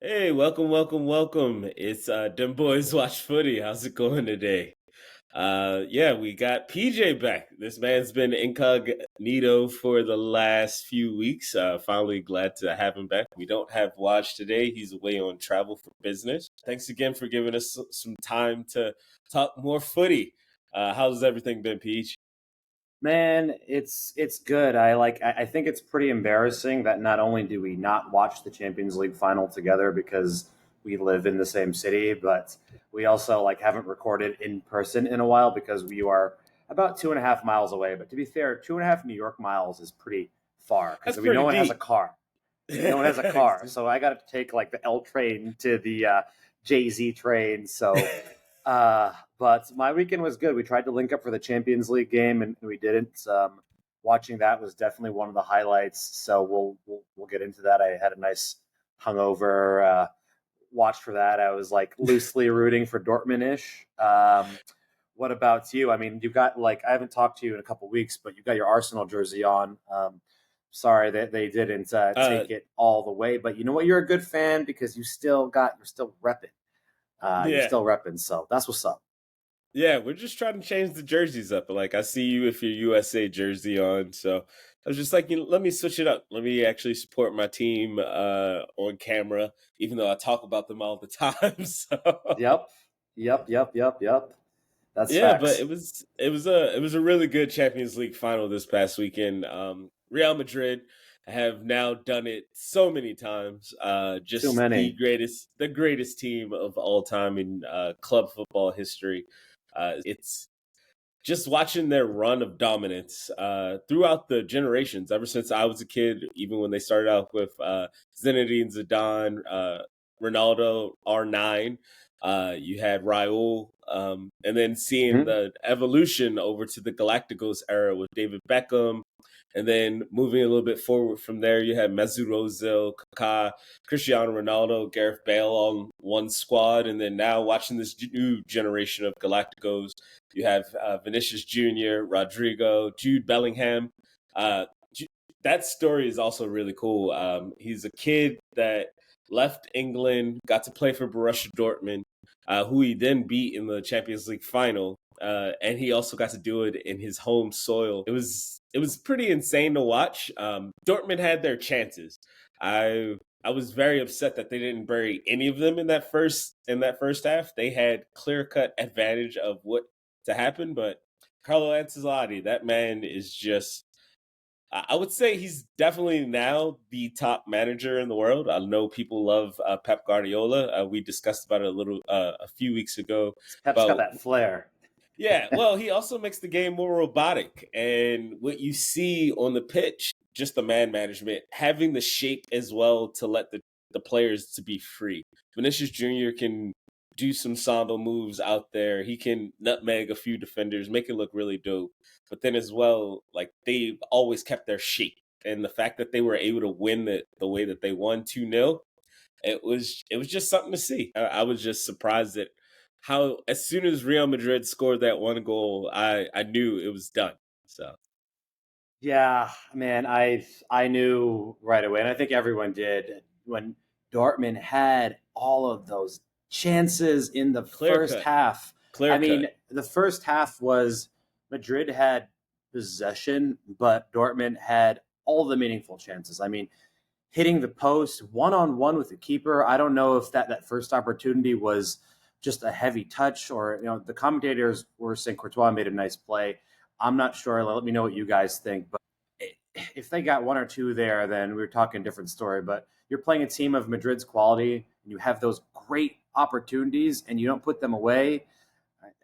Hey, welcome, welcome, welcome. It's Dem Boys Watch Footy. How's it going today? Yeah, we got PJ back. This man's been incognito for the last few weeks. Finally glad to have him back. We don't have Watch today. He's away on travel for business. Thanks again for giving us some time to talk more footy. How's everything been, Peach? Man, it's good. I think it's pretty embarrassing that not only do we not watch the Champions League final together because we live in the same city, but we also haven't recorded in person in a while because we are about 2.5 miles away. But to be fair, 2.5 New York miles is pretty far That's because we pretty no one has a deep. car. No one has a car, so I got to take the L train to the Jay Z train. But my weekend was good. We tried to link up for the Champions League game, and we didn't. Watching that was definitely one of the highlights. So we'll get into that. I had a nice hungover watch for that. I was loosely rooting for Dortmund-ish. What about you? I mean, you got I haven't talked to you in a couple weeks, but you got your Arsenal jersey on. Sorry that they didn't uh, take it all the way, but you know what? You're a good fan because you're still repping. You're yeah. still repping, so that's what's up. Yeah, we're just trying to change the jerseys up. Like I see you with your USA jersey on, so I was just like, let me switch it up. Let me actually support my team on camera, even though I talk about them all the time. So Yep, yep. That's yeah, but facts. it was a really good Champions League final this past weekend. Real Madrid have now done it so many times. Too Just many. the greatest team of all time in club football history. It's just watching their run of dominance throughout the generations, ever since I was a kid, even when they started out with Zinedine Zidane, Ronaldo, R9, you had Raul, and then seeing Mhm. the evolution over to the Galacticos era with David Beckham, and then moving a little bit forward from there, you had Mesut Ozil, Kaká, Cristiano Ronaldo, Gareth Bale on one squad, and then now watching this new generation of Galacticos, you have Vinicius Jr., Rodrigo, Jude Bellingham. Uh, that story is also really cool. He's a kid that left England, got to play for Borussia Dortmund, who he then beat in the Champions League final. And he also got to do it in his home soil. It was pretty insane to watch. Dortmund had their chances. I was very upset that they didn't bury any of them in that first half. They had clear cut advantage of what to happen, but Carlo Ancelotti, that man is just. I would say he's definitely now the top manager in the world. I know people love Pep Guardiola. We discussed about it a few weeks ago Pep's got about. that flair. Yeah, well, he also makes the game more robotic. And what you see on the pitch, just the man management, having the shape as well to let the players to be free. Vinicius Jr. can do some samba moves out there. He can nutmeg a few defenders, make it look really dope. But then as well, like they've always kept their shape. And the fact that they were able to win the way that they won 2-0, it was just something to see. I was just surprised at how as soon as Real Madrid scored that one goal, I knew it was done. So Yeah, man, I knew right away, and I think everyone did when Dortmund had all of those chances in the clear first cut, half. clear I mean, cut. the first half was Madrid had possession, but Dortmund had all the meaningful chances. I mean, hitting the post one on one with the keeper. I don't know if that first opportunity was just a heavy touch or the commentators were saying Courtois made a nice play. I'm not sure. Let me know what you guys think. But if they got one or two there, then we're talking a different story. But you're playing a team of Madrid's quality, and you have those great opportunities, and you don't put them away.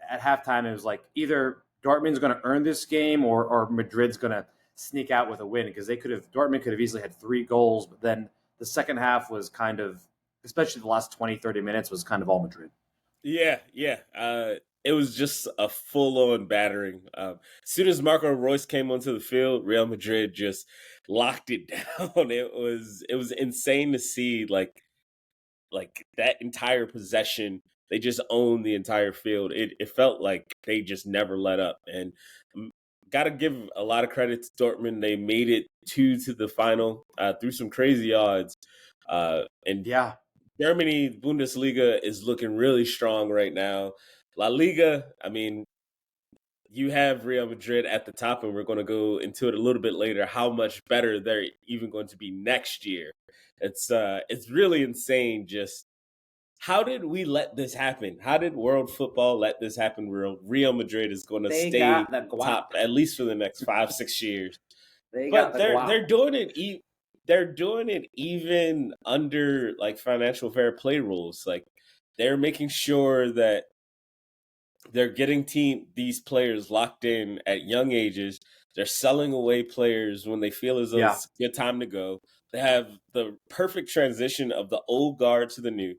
At halftime, it was like either Dortmund's going to earn this game or Madrid's going to sneak out with a win because Dortmund could have easily had 3 goals, but then the second half was kind of, especially the last 20, 30 minutes, was kind of all Madrid. Yeah, yeah. It was just a full on battering. As soon as Marco Royce came onto the field, Real Madrid just locked it down. It was insane to see like that entire possession. They just owned the entire field. It felt like they just never let up. And got to give a lot of credit to Dortmund. They made it to the final through some crazy odds. And Yeah. Germany Bundesliga is looking really strong right now. La Liga, I mean, you have Real Madrid at the top, and we're going to go into it a little bit later. How much better they're even going to be next year? It's really insane. Just how did we let this happen? How did world football let this happen? Real Madrid is going to They stay got the guap. top at least for the next 5-6 years. They got But the guap. they're doing it. They're doing it even under like financial fair play rules. Like they're making sure that they're getting these players locked in at young ages. They're selling away players when they feel as though it's a good time to go. They have the perfect transition of the old guard to the new.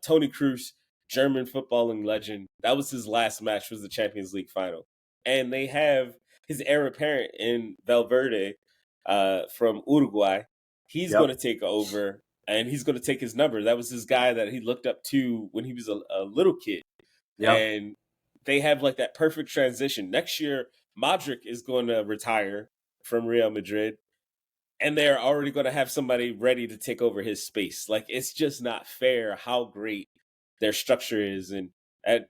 Tony Kroos, German footballing legend, that was his last match, was the Champions League final. And they have his heir apparent in Valverde from Uruguay. He's going to take over, and he's going to take his number. That was his guy that he looked up to when he was a little kid. And they have like that perfect transition. Next year, Modric is going to retire from Real Madrid, and they're already going to have somebody ready to take over his space. Like it's just not fair how great their structure is. And at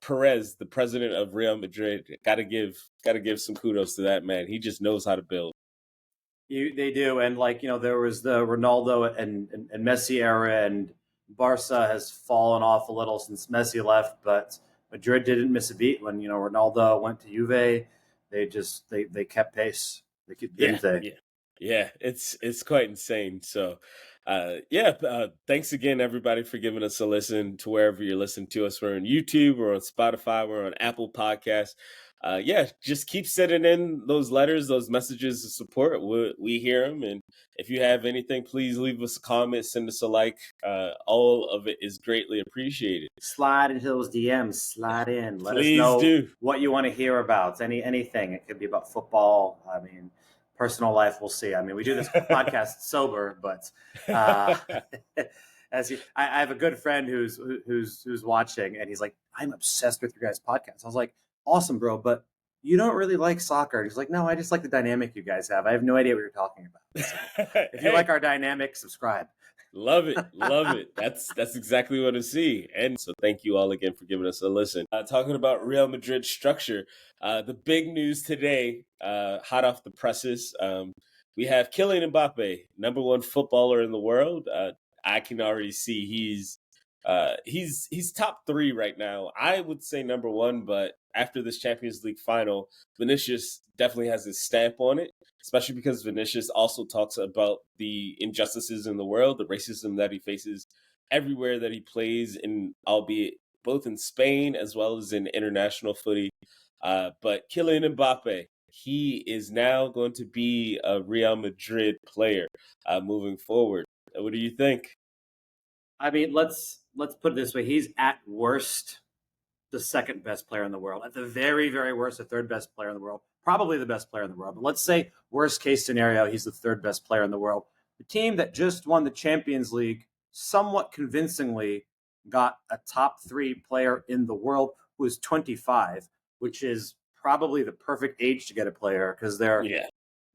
Perez, the president of Real Madrid, got to give some kudos to that man. He just knows how to build. They do, and like there was the Ronaldo and Messi era, and Barca has fallen off a little since Messi left, but Madrid didn't miss a beat when Ronaldo went to Juve. They kept pace. Didn't they? Yeah, it's quite insane. So, thanks again, everybody, for giving us a listen to wherever you're listening to us. We're on YouTube, we're on Spotify, we're on Apple Podcasts. Just keep sending in those letters, those messages of support. We hear them, and if you have anything, please leave us a comment, send us a like. All of it is greatly appreciated. Slide into those DMs. Slide in. Let Please us know do. what you want to hear about. Anything. It could be about football. I mean, personal life. We'll see. I mean, we do this podcast sober, but I have a good friend who's watching, and he's like, "I'm obsessed with your guys' podcast." I was like, "Awesome, bro," but you don't really like soccer. And he's like, "No, I just like the dynamic you guys have. I have no idea what you're talking about." So, if you like our dynamic, subscribe. Love it. That's exactly what I see. And so thank you all again for giving us a listen. Talking about Real Madrid structure, the big news today, hot off the presses, we have Kylian Mbappe, number one footballer in the world. I can already see he's top three right now. I would say number one, but after this Champions League final, Vinicius definitely has his stamp on it, especially because Vinicius also talks about the injustices in the world, the racism that he faces everywhere that he plays, in albeit both in Spain as well as in international footy. But Kylian Mbappe, he is now going to be a Real Madrid player moving forward. What do you think? I mean, let's put it this way: he's at worst the second best player in the world. At the very, very worst, the third best player in the world. Probably the best player in the world. But let's say worst case scenario, he's the third best player in the world. The team that just won the Champions League somewhat convincingly got a top three player in the world who is 25, which is probably the perfect age to get a player because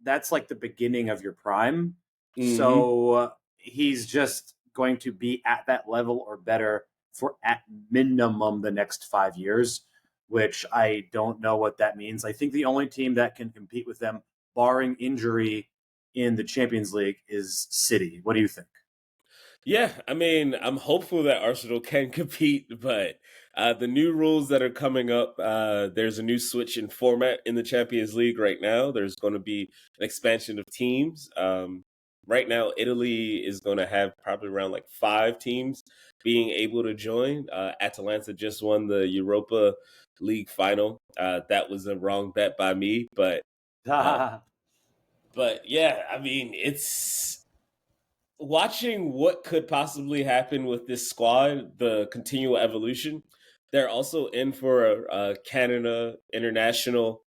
that's like the beginning of your prime. Mm-hmm. So he's just going to be at that level or better for at minimum the next 5 years, which I don't know what that means. I think the only team that can compete with them, barring injury in the Champions League, is City. What do you think? Yeah, I mean, I'm hopeful that Arsenal can compete, but the new rules that are coming up, there's a new switch in format in the Champions League right now. There's going to be an expansion of teams. Right now, Italy is going to have probably around like 5 teams being able to join. Atalanta just won the Europa League final. That was a wrong bet by me, but yeah, I mean, it's watching what could possibly happen with this squad, the continual evolution. They're also in for Canada International.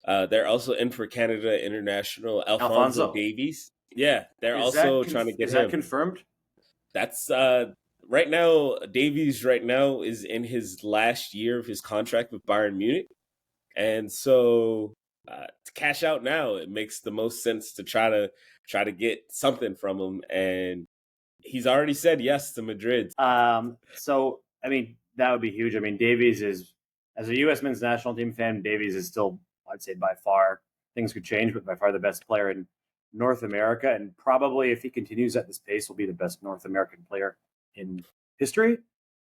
Alphonso Davies. Yeah, they're also trying to get him. Is that confirmed? That's right now. Davies right now is in his last year of his contract with Bayern Munich, and so to cash out now, it makes the most sense to try to get something from him. And he's already said yes to Madrid. So I mean, that would be huge. I mean, Davies is, as a U.S. men's national team fan, Davies is still, I'd say, by far, things could change, but by far the best player in North America, and probably if he continues at this pace, will be the best North American player in history.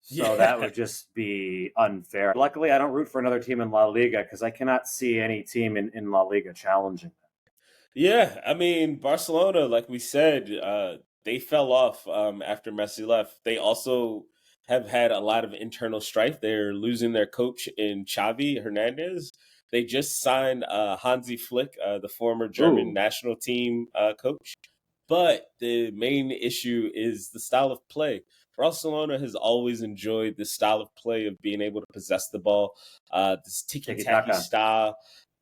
So that would just be unfair. Luckily, I don't root for another team in La Liga because I cannot see any team in La Liga challenging them. Yeah, I mean Barcelona, like we said, they fell off after Messi left. They also have had a lot of internal strife. They're losing their coach in Xavi Hernandez. They just signed Hansi Flick, the former German Ooh, national team coach. But the main issue is the style of play. Barcelona has always enjoyed the style of play of being able to possess the ball, this tiki ticky-tacky taka. style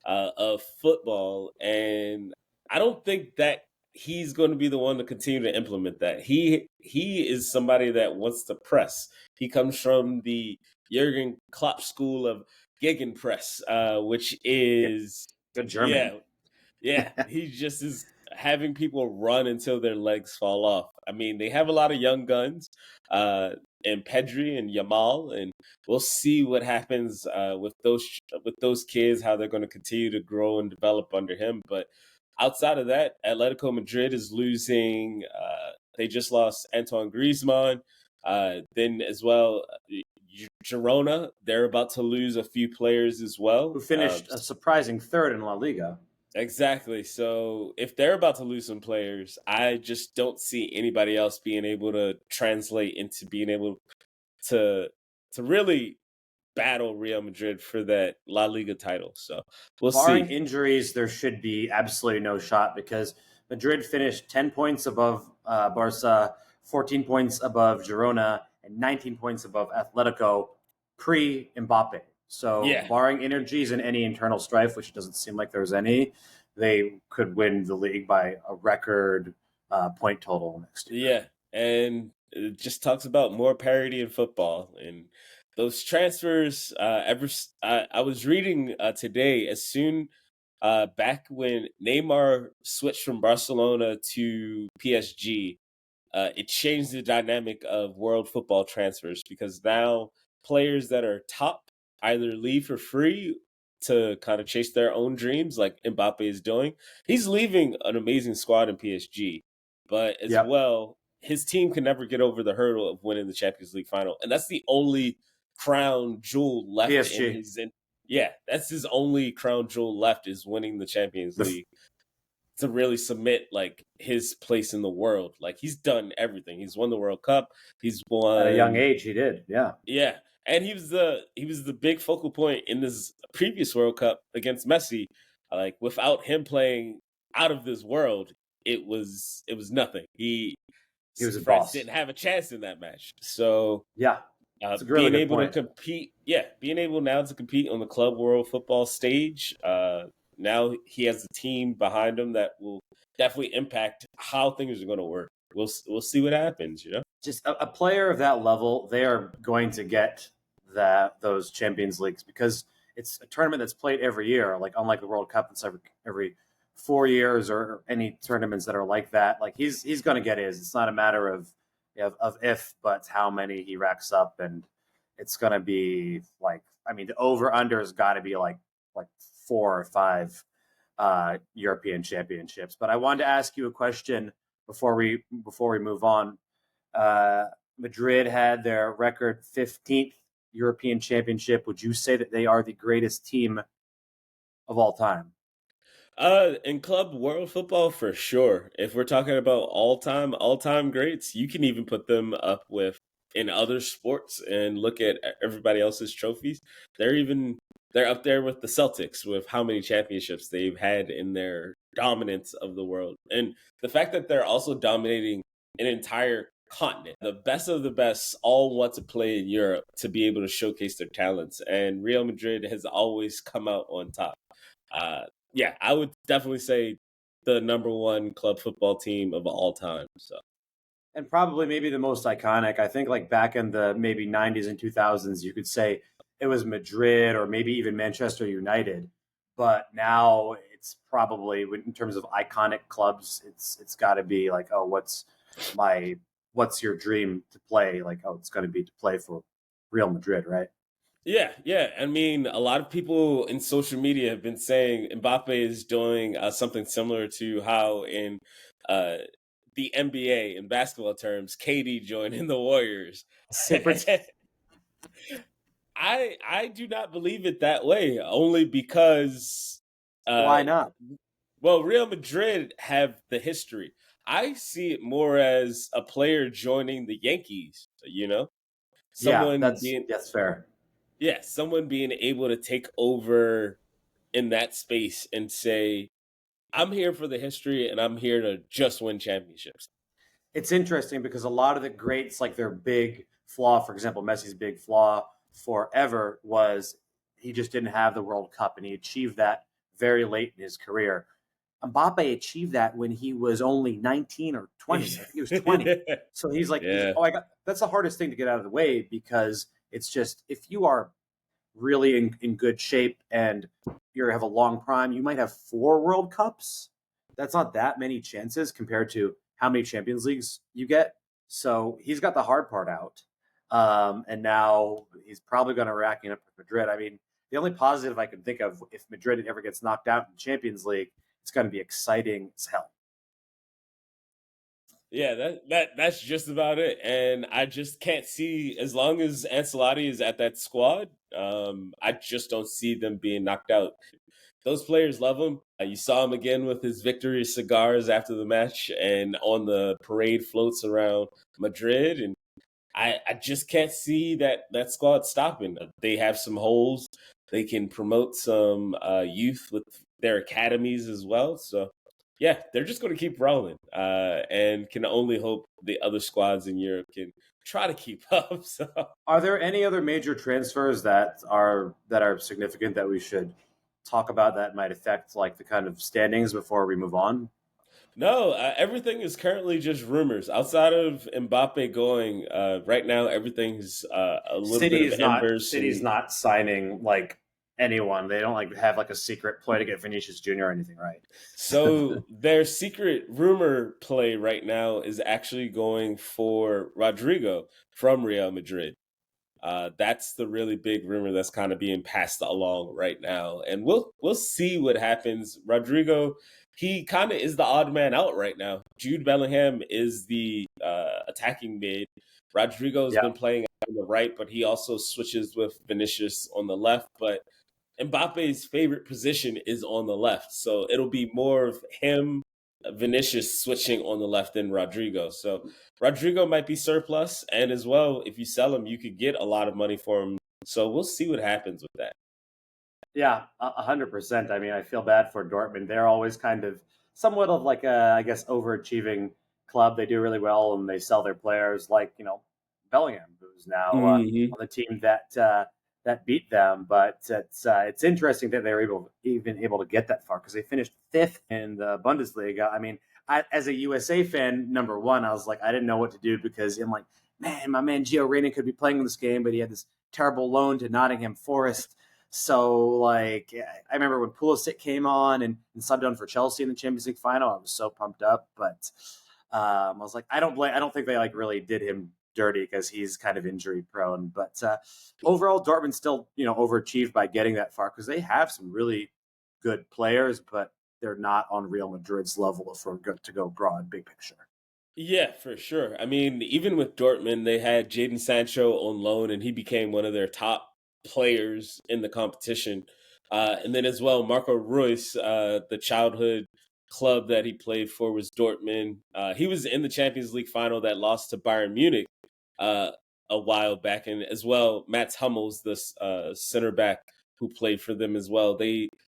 of football. And I don't think that he's going to be the one to continue to implement that. He is somebody that wants to press. He comes from the Jurgen Klopp school of gegenpress, which Yeah, is good German. yeah, yeah. He just is having people run until their legs fall off. I mean, they have a lot of young guns, uh, and Pedri and Yamal, and we'll see what happens with those kids, how they're going to continue to grow and develop under him. But outside of that, Atletico Madrid is losing. They just lost Antoine Griezmann. Then as well, Girona, they're about to lose a few players as Who well. finished a surprising third in La Liga. Exactly. So if they're about to lose some players, I just don't see anybody else being able to translate into being able to really battle Real Madrid for that La Liga title. So we'll Barring see. injuries, there should be absolutely no shot because Madrid finished 10 points above Barca, 14 points above Girona, and 19 points above Atletico pre Mbappe. So, Yeah. barring injuries and any internal strife, which doesn't seem like there's any, they could win the league by a record point total next year. Yeah. And it just talks about more parity in football and those transfers. I was reading today as soon back when Neymar switched from Barcelona to PSG, it changed the dynamic of world football transfers because now players that are top either leave for free to kind of chase their own dreams, like Mbappe is doing. He's leaving an amazing squad in PSG, but as Yep. well, his team can never get over the hurdle of winning the Champions League final, and that's the only crown jewel left in PSG. his. Yeah, that's his only crown jewel left is winning the Champions The, League to really submit like his place in the world. Like he's done everything. He's won the World Cup. He's at a young won, age, he did. Yeah. yeah, and he was the big focal point in this previous World Cup against Messi. Like without him playing out of this world, it was nothing. He was a France boss. didn't have a chance in that match. So Yeah. It's a really being good able to point. compete, yeah, being able now to compete on the club world football stage. Now he has a team behind him that will definitely impact how things are going to work. We'll see what happens. Just a player of that level, they are going to get those Champions Leagues because it's a tournament that's played every year. Like unlike the World Cup, it's every 4 years or any tournaments that are like that. Like he's going to get his. It's not a matter of if, but how many he racks up, and it's going to be like I mean the over under has got to be like 4 or 5 European championships. But I wanted to ask you a question before we move on. uh, Madrid had their record 15th European championship. Would you say that they are the greatest team of all time? In club world football for sure. If we're talking about all time greats, you can even put them up with in other sports and look at everybody else's trophies. They're up there with the Celtics with how many championships they've had in their dominance of the world. And the fact that they're also dominating an entire continent. The best of the best all want to play in Europe to be able to showcase their talents. And Real Madrid has always come out on top. Uh, yeah, I would definitely say the number one club football team of all time. So And probably maybe the most iconic. I think like back in the maybe 90s and 2000s, you could say it was Madrid or maybe even Manchester United. But now it's probably in terms of iconic clubs, it's got to be like, oh, what's my what's your dream to play? Like, oh, it's going to be to play for Real Madrid, right? Yeah, yeah. I mean, a lot of people in social media have been saying Mbappe is doing something similar to how in uh, the NBA in basketball terms, KD joining the Warriors. Super. I do not believe it that way, only because uh, Why not? well, Real Madrid have the history. I see it more as a player joining the Yankees, Yeah, someone being that's fair. yeah, someone being able to take over in that space and say, I'm here for the history and I'm here to just win championships. It's interesting because a lot of the greats, like their big flaw, for example, Messi's big flaw forever was he just didn't have the World Cup, and he achieved that very late in his career. Mbappe achieved that when he was only 19 or 20. I think he was 20. So Yeah. oh, I got that's the hardest thing to get out of the way because it's just if you are really in good shape and you have a long prime, you might have 4 World Cups. That's not that many chances compared to how many Champions Leagues you get. So he's got the hard part out. And now he's probably going to racking up with Madrid. I mean, the only positive I can think of if Madrid ever gets knocked out in the Champions League, it's going to be exciting as hell. Yeah, that's just about it. And I just can't see as long as Ancelotti is at that squad, I just don't see them being knocked out. Those players love him. You saw him again with his victory cigars after the match and on the parade floats around Madrid. And I just can't see that squad stopping. They have some holes. They can promote some youth with their academies as well. So yeah, they're just going to keep rolling, and can only hope the other squads in Europe can try to keep up. So Are there any other major transfers that are significant that we should talk about that might affect like the kind of standings before we move on? no, everything is currently just rumors. Outside of Mbappe going, right now everything's a little bit of embers. City's not signing like anyone. They don't like have like a secret play to get Vinicius Jr. or anything, right? So their secret rumor play right now is actually going for Rodrigo from Real Madrid. That's the really big rumor that's kind of being passed along right now, and we'll see what happens. Rodrigo, he kind of is the odd man out right now. Jude Bellingham is the attacking mid. Rodrigo's Yeah. been playing on the right, but he also switches with Vinicius on the left. But Mbappe's favorite position is on the left, so it'll be more of him, Vinicius switching on the left than Rodrigo. So Rodrigo might be surplus, and as well, if you sell him, you could get a lot of money for him. So we'll see what happens with that. Yeah, 100%. I mean, I feel bad for Dortmund. They're always kind of somewhat of like a, I guess, overachieving club. They do really well and they sell their players, like Bellingham, who's now Hmm. on the team that beat them. But it's interesting that they were even able to get that far because they finished fifth in the Bundesliga. I mean, as a USA fan, number one, I was like, I didn't know what to do because I'm like, man, my man Gio Reyna could be playing in this game, but he had this terrible loan to Nottingham Forest. So, like, I remember when Pulisic came on and subbed on for Chelsea in the Champions League final, I was so pumped up. But I was like, I don't think they like really did him dirty because he's kind of injury prone. But overall, Dortmund still overachieved by getting that far because they have some really good players, but they're not on Real Madrid's level if we're good to go broad, big picture. Yeah, for sure. I mean, even with Dortmund, they had Jadon Sancho on loan, and he became one of their top players in the competition. And then as well, Marco Reus, the childhood club that he played for was Dortmund. He was in the Champions League final that lost to Bayern Munich uh, a while back, and as well, Mats Hummels, the center back who played for them as well.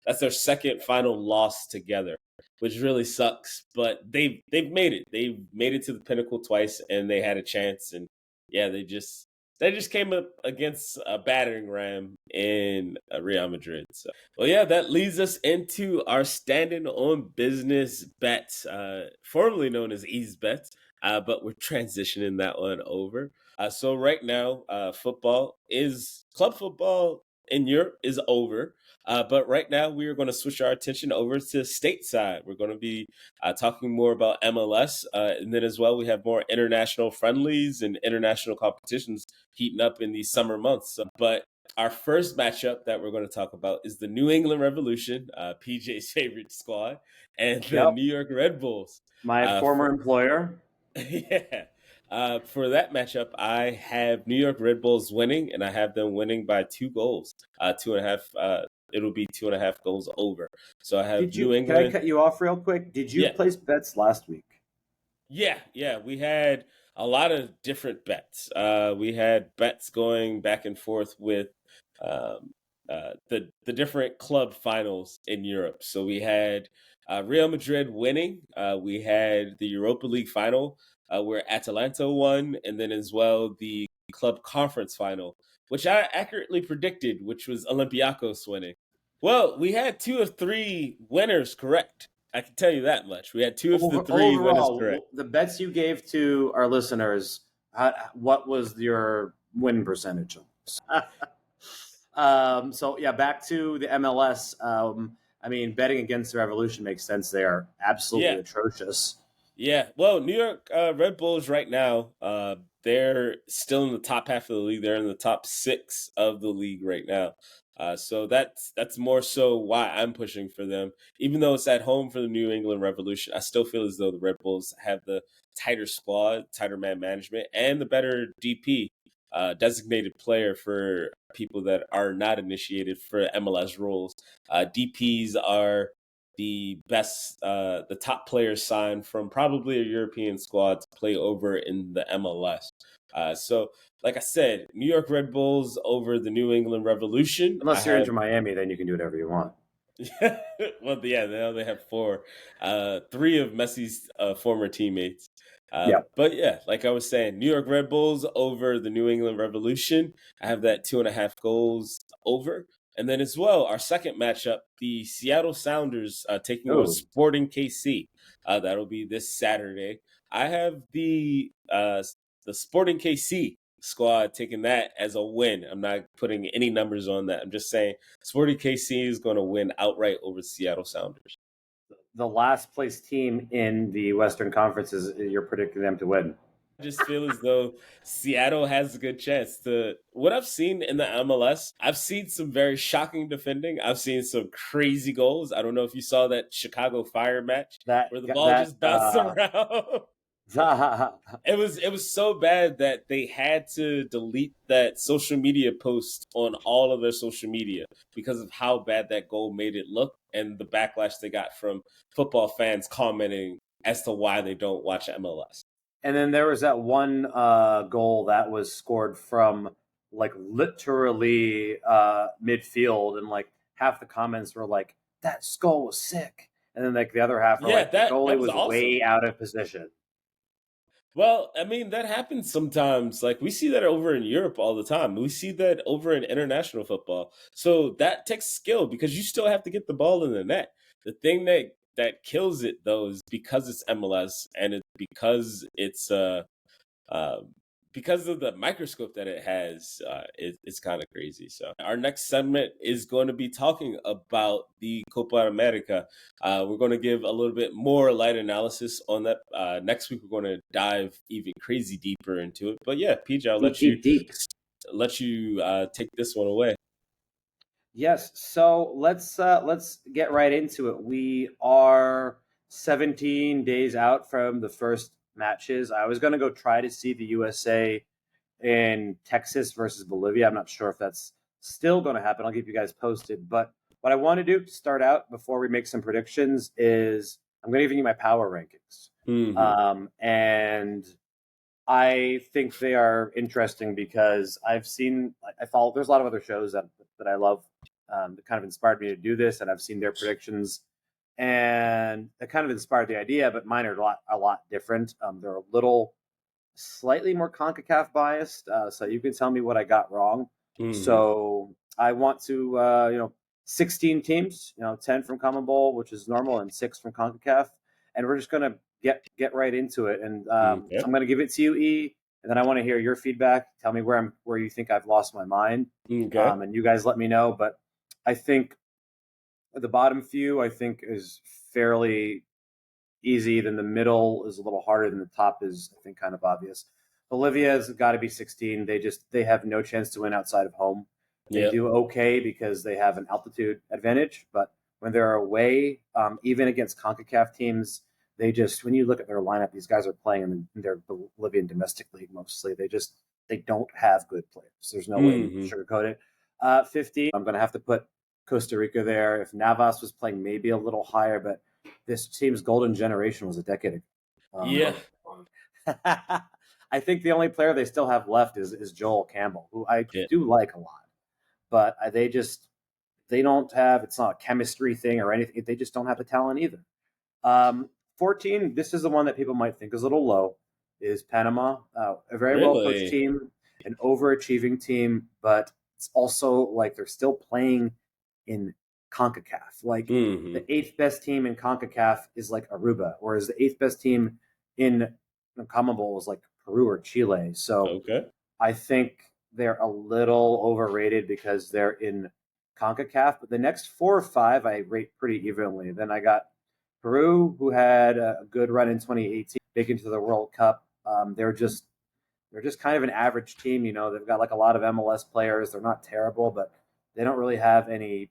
That's their second final loss together, which really sucks. But they've made it. They've made it to the pinnacle twice, and they had a chance. And yeah, they just came up against a battering ram in Real Madrid. So, well, yeah, that leads us into our standing on business bets, formerly known as Ease Bets, but we're transitioning that one over. So right now, football is club football in Europe is over. But right now, we are going to switch our attention over to stateside. We're going to be talking more about MLS. And then as well, we have more international friendlies and international competitions heating up in these summer months. But our first matchup that we're going to talk about is the New England Revolution, PJ's favorite squad, and the Yep. New York Red Bulls. My former employer. Yeah. For that matchup, I have New York Red Bulls winning, and I have them winning by 2 goals. 2.5. It'll be 2.5 goals over. So I have New Can I England. cut you off real quick? Did you Yeah, place bets last week? yeah. We had a lot of different bets. We had bets going back and forth with um, the different club finals in Europe. So we had Real Madrid winning. We had the Europa League final where Atalanta won, and then as well the club conference final, which I accurately predicted, which was Olympiacos winning. Well, we had 2 of 3 winners correct. I can tell you that much. We had 2 of the 3 winners correct. Overall, the bets you gave to our listeners, what was your win percentage? So yeah, back to the MLS. I mean, betting against the Revolution makes sense. They are absolutely Yeah, atrocious. yeah. Well, New York Red Bulls right now, they're still in the top half of the league. They're in the top 6 of the league right now. So that's more so why I'm pushing for them. Even though it's at home for the New England Revolution, I still feel as though the Red Bulls have the tighter squad, tighter man management, and the better DP, designated player for people that are not initiated for MLS rules. DPs are the best, the top players signed from probably a European squad to play over in the MLS. So, like I said, New York Red Bulls over the New England Revolution. Unless you're Inter Miami, then you can do whatever you want. Well, yeah, now they have 4, 3 of Messi's former teammates. Yeah. But yeah, like I was saying, New York Red Bulls over the New England Revolution. I have that 2.5 goals over. And then as well, our second matchup, the Seattle Sounders taking on Sporting KC. That'll be this Saturday. I have the Sporting KC squad taking that as a win. I'm not putting any numbers on that. I'm just saying Sporting KC is going to win outright over Seattle Sounders. The last place team in the Western Conference you're predicting them to win. I just feel as though Seattle has a good chance to. What I've seen in the MLS, I've seen some very shocking defending. I've seen some crazy goals. I don't know if you saw that Chicago Fire match where the ball just bounced around. It was so bad that they had to delete that social media post on all of their social media because of how bad that goal made it look and the backlash they got from football fans commenting as to why they don't watch MLS. And then there was that one goal that was scored from like literally midfield, and like half the comments were like, "That goal was sick," and then like the other half were like, "The goalie was awesome. Way out of position." Well, I mean, that happens sometimes. Like, we see that over in Europe all the time. We see that over in international football. So that takes skill because you still have to get the ball in the net. The thing that kills it, though, is because it's MLS and it's because of the microscope that it has, it's kind of crazy. So our next segment is going to be talking about the Copa America. We're going to give a little bit more light analysis on that. Next week, we're going to dive even crazy deeper into it. But yeah, PJ, I'll let you take this one away. Yes. So let's get right into it. We are 17 days out from the first matches. I was going to go try to see the USA in Texas versus Bolivia. I'm not sure if that's still going to happen. I'll keep you guys posted. But what I want to do to start out before we make some predictions is I'm going to give you my power rankings. Mm-hmm. And I think they are interesting because I follow, there's a lot of other shows that I love that kind of inspired me to do this, and I've seen their predictions. And it kind of inspired the idea, but mine are a lot different. They're a little slightly more CONCACAF biased, so you can tell me what I got wrong. Mm-hmm. So I want to, 16 teams, 10 from CONMEBOL, which is normal, and 6 from CONCACAF, and we're just gonna get right into it. And I'm gonna give it to you, E, and then I want to hear your feedback. Tell me where you think I've lost my mind, Okay. and you guys let me know. But I think the bottom few, I think, is fairly easy. Then the middle is a little harder. Than the top is, I think, kind of obvious. Bolivia's got to be 16. They have no chance to win outside of home. They Yep. do okay because they have an altitude advantage, but when they're away, even against CONCACAF teams, they just, when you look at their lineup, these guys are playing in their Bolivian domestic league mostly. They don't have good players. There's no way to sugarcoat it. 15, I'm going to have to put Costa Rica there. If Navas was playing maybe a little higher, but this team's golden generation was a decade ago. Yeah. I think the only player they still have left is Joel Campbell, who I do like a lot, but they don't have. It's not a chemistry thing or anything. They just don't have the talent either. 14. This is the one that people might think is a little low. Is Panama a very well coached team, an overachieving team, but it's also like they're still playing in CONCACAF. Like the 8th best team in CONCACAF is like Aruba, whereas the 8th best team in CONMEBOL is like Peru or Chile. So I think they're a little overrated because they're in CONCACAF. But the next 4 or 5 I rate pretty evenly. Then I got Peru, who had a good run in 2018, big into the World Cup. They're just kind of an average team. They've got like a lot of MLS players. They're not terrible, but they don't really have any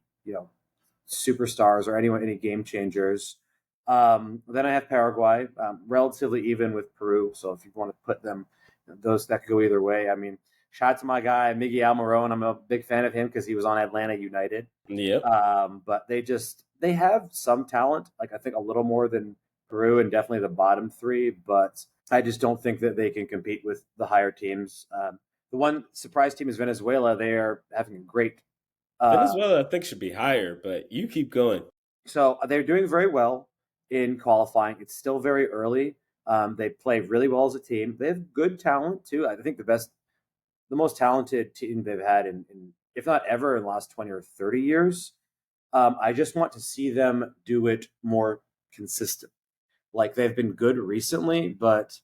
superstars or any game changers. Then I have Paraguay, relatively even with Peru. So if you want to put them, that could go either way. I mean, shout out to my guy Miguel Almiron. I'm a big fan of him because he was on Atlanta United. Yep. But they have some talent, like I think a little more than Peru and definitely the bottom 3. But I just don't think that they can compete with the higher teams. The one surprise team is Venezuela. They are having a great. Venezuela, I think, should be higher, but you keep going. So they're doing very well in qualifying. It's still very early. They play really well as a team. They have good talent too. I think the most talented team they've had in if not ever in the last 20 or 30 years. I just want to see them do it more consistent. Like they've been good recently, but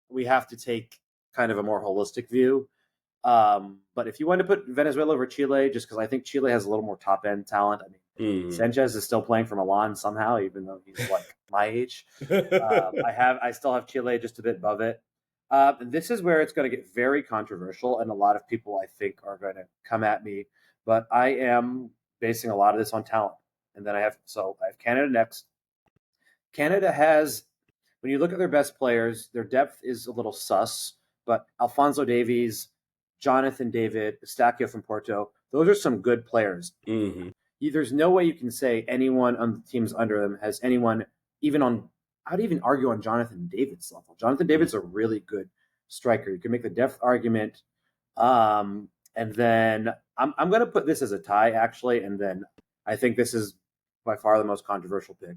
we have to take kind of a more holistic view. But if you want to put Venezuela over Chile, just because I think Chile has a little more top end talent. I mean, Sanchez is still playing for Milan somehow, even though he's like my age. I still have Chile just a bit above it. This is where it's going to get very controversial, and a lot of people I think are going to come at me. But I am basing a lot of this on talent, and then I have Canada next. Canada has, when you look at their best players, their depth is a little sus. But Alphonso Davies, Jonathan David, Eustáquio from Porto, those are some good players. There's no way you can say anyone on the teams under them has anyone even on. I'd even argue on Jonathan David's level. Jonathan David's a really good striker. You can make the depth argument. And then I'm going to put this as a tie, actually. And then I think this is by far the most controversial pick.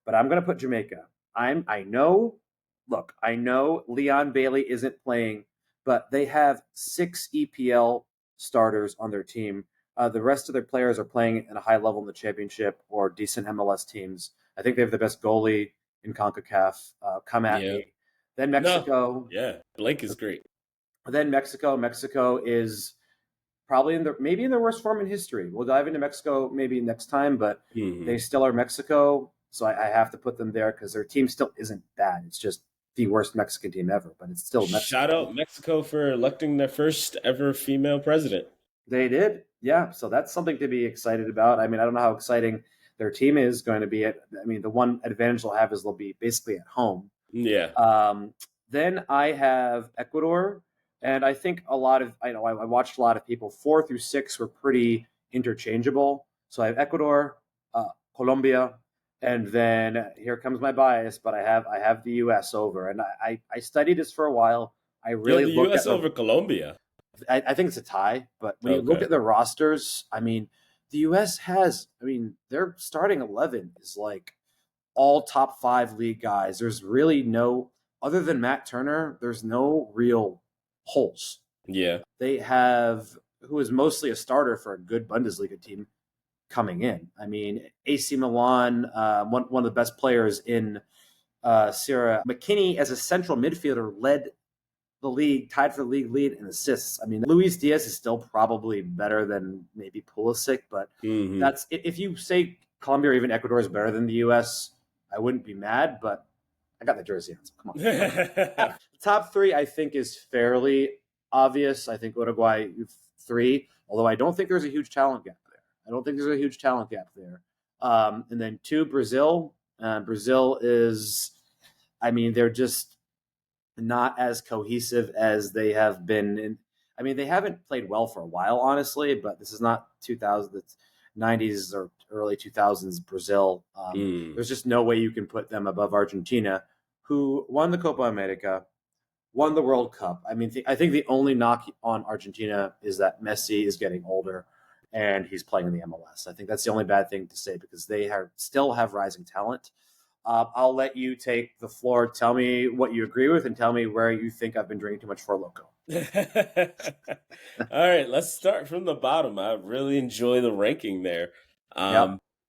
But I'm going to put Jamaica. I know Leon Bailey isn't playing, but they have 6 EPL starters on their team. The rest of their players are playing at a high level in the championship or decent MLS teams. I think they have the best goalie in CONCACAF. Come at me. Then Mexico. Yeah, Blake is great. Then Mexico. Mexico is probably maybe in their worst form in history. We'll dive into Mexico maybe next time, but they still are Mexico. So I have to put them there because their team still isn't bad. It's just the worst Mexican team ever, but it's still Mexico. Shout out Mexico for electing their first ever female president. They did. Yeah. So that's something to be excited about. I mean, I don't know how exciting their team is going to be. The one advantage they'll have is they'll be basically at home. Yeah. Then I have Ecuador. And I think I watched a lot of people. 4 through 6 were pretty interchangeable. So I have Ecuador, Colombia, and then here comes my bias, but I have the U.S. over. And I studied this for a while. I really looked U.S. over Colombia. I think it's a tie, but when you look at the rosters, I mean, the U.S. has, their starting 11 is like all top 5 league guys. There's really no, other than Matt Turner, there's no real holes. Yeah. They have, who is mostly a starter for a good Bundesliga team coming in. I mean, AC Milan, one of the best players in Serie A. McKinney as a central midfielder led the league, tied for the league lead in assists. I mean, Luis Diaz is still probably better than maybe Pulisic, but that's if you say Colombia or even Ecuador is better than the U.S., I wouldn't be mad, but I got the jersey on, so come on. Top three, I think, is fairly obvious. I think Uruguay 3, although I don't think there's a huge talent gap there. And then 2, Brazil. Brazil is, I mean, they're just not as cohesive as they have been. I mean, they haven't played well for a while, honestly, but this is not 90s or early 2000s Brazil. There's just no way you can put them above Argentina, who won the Copa America, won the World Cup. I mean, I think the only knock on Argentina is that Messi is getting older and he's playing in the MLS. I think that's the only bad thing to say because they still have rising talent. I'll let you take the floor. Tell me what you agree with and tell me where you think I've been drinking too much for Loco. All right, let's start from the bottom. I really enjoy the ranking there.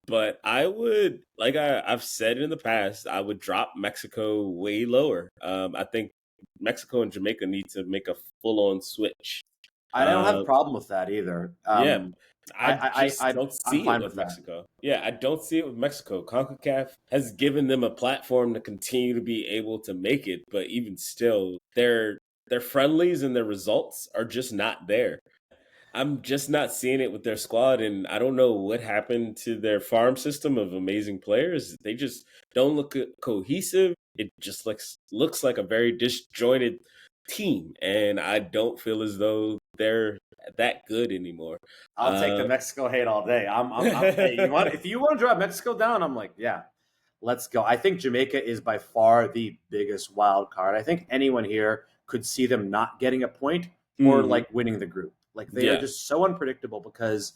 But I would, like I've said in the past, I would drop Mexico way lower. I think Mexico and Jamaica need to make a full-on switch. I don't have a problem with that either. I don't see it with Mexico. Yeah, I don't see it with Mexico. CONCACAF has given them a platform to continue to be able to make it, but even still, their friendlies and their results are just not there. I'm just not seeing it with their squad, and I don't know what happened to their farm system of amazing players. They just don't look cohesive. It just looks like a very disjointed team, and I don't feel as though they're that good anymore. I'll take the Mexico hate all day. Hey, if you want to drop Mexico down, I'm like, yeah, let's go. I think Jamaica is by far the biggest wild card. I think anyone here could see them not getting a point or like winning the group. Like they are just so unpredictable because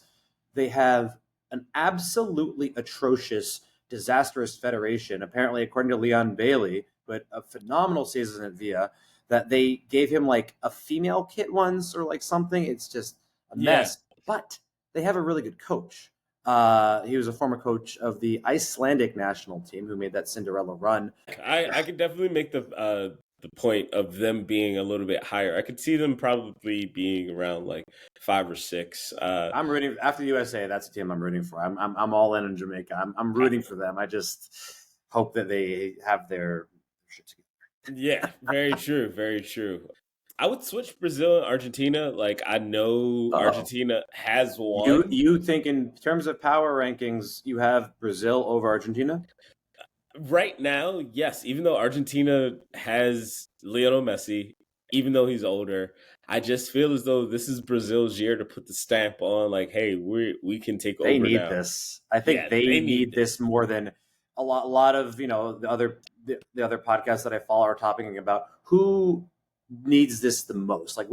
they have an absolutely atrocious, disastrous federation. Apparently, according to Leon Bailey, but a phenomenal season at Villa, that they gave him like a female kit once or like something. It's just a mess. But they have a really good coach. He was a former coach of the Icelandic national team who made that Cinderella run. I could definitely make the point of them being a little bit higher. I could see them probably being around like 5 or 6. I'm rooting after the USA. That's a team I'm rooting for. I'm all in Jamaica. I'm rooting for them. I just hope that they have their shit together. Yeah, very true. Very true. I would switch Brazil and Argentina. Like I know Argentina has won. You think in terms of power rankings, you have Brazil over Argentina? Right now, yes. Even though Argentina has Lionel Messi, even though he's older, I just feel as though this is Brazil's year to put the stamp on. Like, hey, we can take over. They need this. I think they need this more than a lot of the other podcasts that I follow are talking about who needs this the most. Like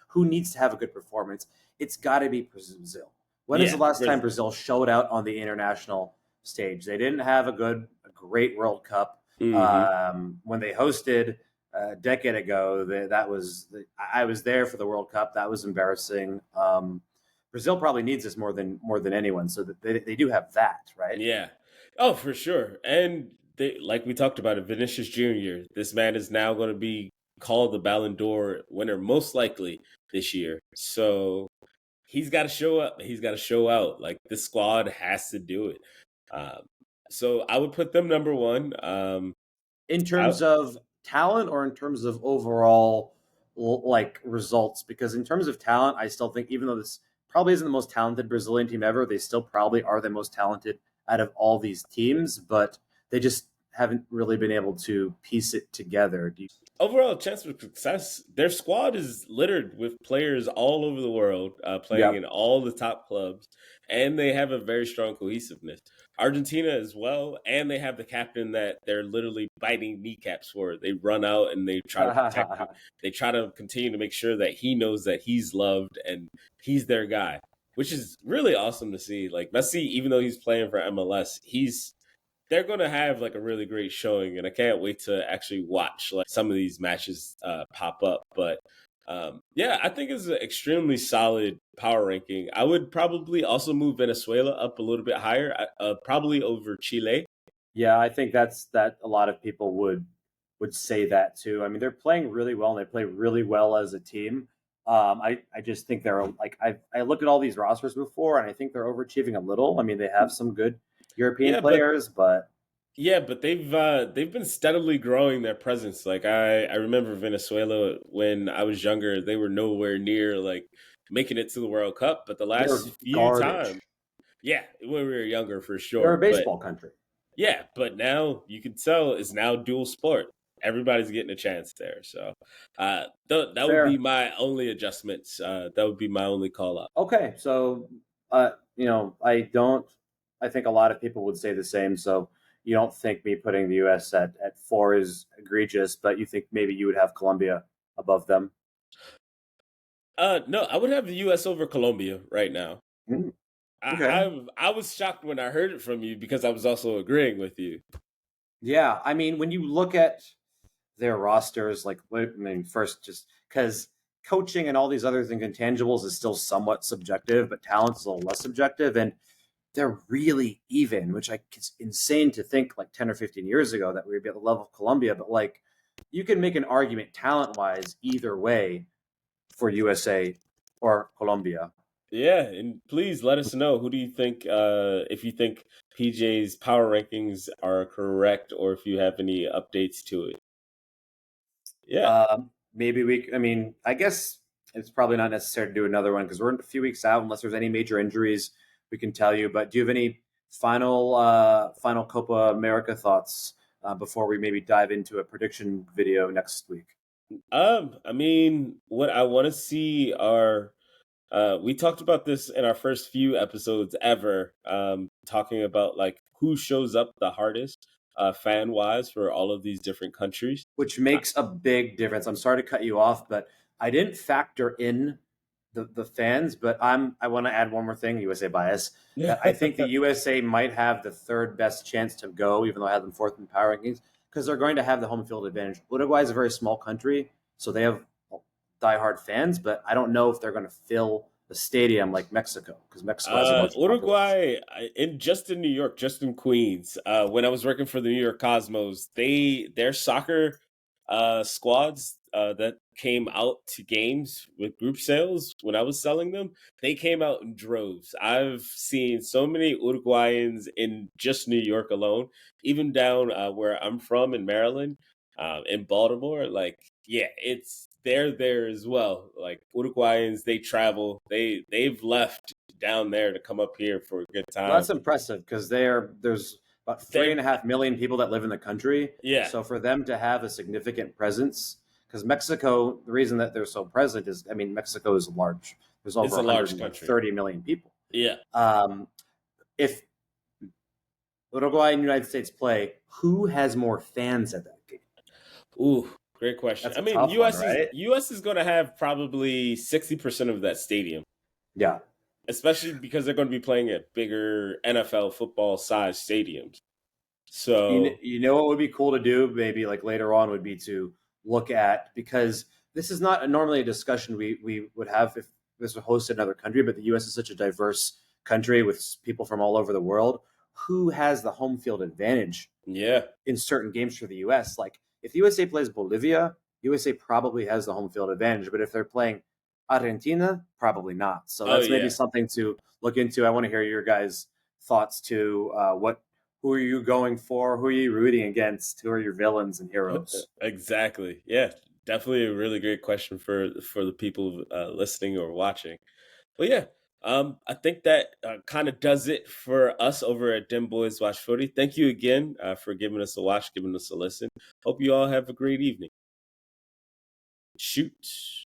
who needs to have a good performance? It's got to be Brazil. When is the last time Brazil showed out on the international stage? They didn't have a great World Cup. When they hosted a decade ago, I was there for the World Cup. That was embarrassing. Brazil probably needs this more than anyone, so that they do have that, right? Yeah. Oh, for sure. And like we talked about it, Vinicius Jr., this man is now going to be called the Ballon d'Or winner most likely this year. So he's got to show up. He's got to show out. Like this squad has to do it. So I would put them number 1. In terms of talent or in terms of overall like results? Because in terms of talent, I still think even though this probably isn't the most talented Brazilian team ever, they still probably are the most talented out of all these teams, but they just haven't really been able to piece it together. Overall chance for success, their squad is littered with players all over the world playing in all the top clubs, and they have a very strong cohesiveness. Argentina as well, and they have the captain that they're literally biting kneecaps for. They run out and they try to protect him. They try to continue to make sure that he knows that he's loved and he's their guy, which is really awesome to see. Like Messi, even though he's playing for MLS, they're going to have like a really great showing, and I can't wait to actually watch like some of these matches pop up. But I think it's an extremely solid power ranking. I would probably also move Venezuela up a little bit higher, probably over Chile. Yeah, I think that a lot of people would would say that too. I mean, they're playing really well and they play really well as a team. I just think they're like I looked at all these rosters before and I think they're overachieving a little. I mean, they have some good European Yeah, but players, but they've been steadily growing their presence. Like I remember Venezuela when I was younger, they were nowhere near like making it to the World Cup, but the they're last few garbage. times, yeah, when we were younger for They're a sure. But baseball country. yeah, but now you can tell it's now dual sport. Everybody's getting a chance there. So that would be Fair. my only adjustments. That would be my only call out. Okay, so you know, I don't. I think a lot of people would say the same. So you don't think me putting the U.S. at 4 is egregious, but you think maybe you would have Colombia above them. No, I would have the U.S. over Colombia right now. Mm, okay. I was shocked when I heard it from you because I was also agreeing with you. Yeah, I mean, when you look at their rosters, like I mean, first just because coaching and all these other things, intangibles, is still somewhat subjective, but talent's a little less subjective, and they're really even, which it's insane to think like 10 or 15 years ago that we would be at the level of Colombia. But like, you can make an argument talent wise either way for USA or Colombia. Yeah, and please let us know who do you think if you think PJ's power rankings are correct or if you have any updates to it. Yeah. Maybe I mean, I guess it's probably not necessary to do another one because we're a few weeks out unless there's any major injuries we can tell you. But do you have any final Copa America thoughts before we maybe dive into a prediction video next week? I mean, what I want to see are we talked about this in our first few episodes ever, talking about like who shows up the hardest fan wise for all of these different countries. Which makes a big difference. I'm sorry to cut you off, but I didn't factor in the fans. But I want to add one more thing, USA bias. That I think the USA might have the third best chance to go, even though I have them fourth in power rankings, because they're going to have the home field advantage. Uruguay is a very small country, so they have diehard fans, but I don't know if they're going to fill the stadium like Mexico, because Mexico has a large population. Uruguay in New York, just in Queens. When I was working for the New York Cosmos, their soccer squads that came out to games with group sales when I was selling them, they came out in droves. I've seen so many Uruguayans in just New York alone, even down where I'm from in Maryland, in Baltimore. Like, yeah, they're there as well. Like Uruguayans, they travel. They've left down there to come up here for a good Well, time. that's impressive because there's about three They're and a half million people that live in the country. yeah, So for them to have a significant presence, because Mexico, the reason that they're so present is, I mean, Mexico is large. There's it's over a large country. 130 million people. Yeah. Um, if Uruguay and United States play, who has more fans at that game? Ooh, great question. That's I a mean, tough one, right? US is going to have probably 60% of that stadium, Yeah. especially because they're going to be playing at bigger NFL football size stadiums. You, So, you know what would be cool to do maybe like later on would be to look at, because this is not normally a discussion we would have if this were hosted in another country, but the US is such a diverse country with people from all over the world. Who has the home field advantage yeah. in certain games for the US? Like if the USA plays Bolivia, USA probably has the home field advantage, but if they're playing Argentina, probably not. So Oh that's maybe yeah. something to look into. I want to hear your guys' thoughts too. Who are you going for? Who are you rooting against? Who are your villains and heroes? Exactly. Yeah. Definitely a really great question for the people listening or watching. But yeah, I think that kind of does it for us over at Dim Boys Watch Footy. Thank you again for giving us a watch, giving us a listen. Hope you all have a great evening. Shoot.